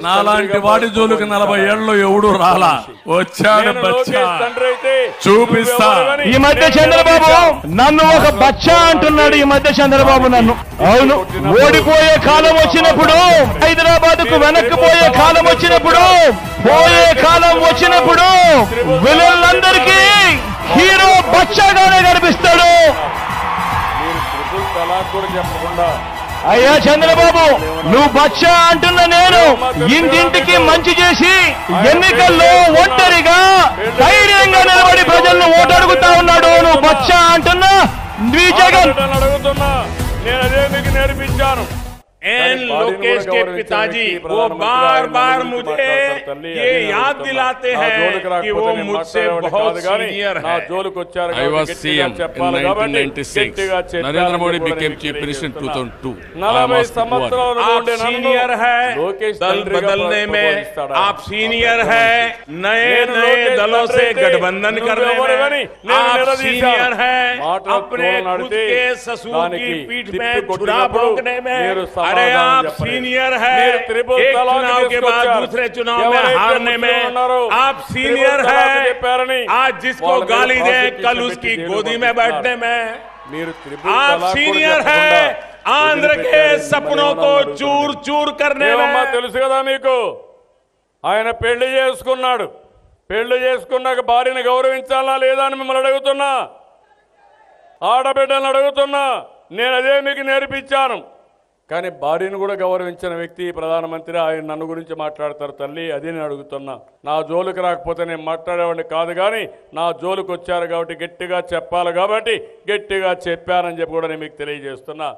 నాలాంటి వాడి జోలికి 40 ఏళ్ళు ఎవడు రాలా, వచ్చాడు చూపిస్తా. ఈ మధ్య చంద్రబాబు నన్ను ఒక బచ్చా అంటున్నాడు. ఈ మధ్య చంద్రబాబు నన్ను, అవును, ఓడిపోయే కాలం వచ్చినప్పుడు, హైదరాబాద్ కు వెనక్కి పోయే కాలం వచ్చినప్పుడు, పోయే కాలం వచ్చినప్పుడు విలన్లందరికీ హీరో బచ్చాగానే కనిపిస్తాడు. అయ్యా చంద్రబాబు, నువ్వు బచ్చా అంటున్న నేను ఇంటింటికి మంచి చేసి ఎన్నికల్లో ఒంటరిగా ధైర్యంగా నిలబడి ప్రజలను ఓటు అడుగుతా ఉన్నాడు. నువ్వు బచ్చా అంటున్నా నీ జగన్. నేను అదే మీకు నేర్పించాను. एन लोकेश के पिताजी वो बार बार मुझे ये याद दिलाते हैं कि वो मुझसे बहुत सीनियर है। I was CM in 1996. Narendra Modi became chief minister in 2002. आप सीनियर है दल बदलने में, आप सीनियर है नए नए दलों से गठबंधन करने में, आप सीनियर है अपने खुद के ससुर की पीठ में छुरा भोंकने में। अरे आप सीनियर है एक चुनाव के बाद दूसरे चुनाव में हारने में, आप सीनियर है आज जिसको गाली दे कल उसकी गोदी में बैठने में, आप सीनियर है आंध्र के सपनों को चूर चूर करने में। తెలుసు కదా మీకు, ఆయన పెళ్లి చేసుకున్నాడు. పెళ్లి చేసుకున్నాక భార్యను గౌరవించాలా లేదా అని మిమ్మల్ని అడుగుతున్నా, ఆడబిడ్డలను అడుగుతున్నా. నేను అదే మీకు నేర్పించాను. కానీ భార్యను కూడా గౌరవించిన వ్యక్తి ప్రధానమంత్రి. ఆయన నన్ను గురించి మాట్లాడతారు తల్లి, అది నేను అడుగుతున్నా. నా జోలికి రాకపోతే నేను మాట్లాడేవాడిని కాదు, కానీ నా జోలికి వచ్చారు కాబట్టి గట్టిగా చెప్పాలి కాబట్టి గట్టిగా చెప్పానని చెప్పి కూడా నేను మీకు తెలియజేస్తున్నా.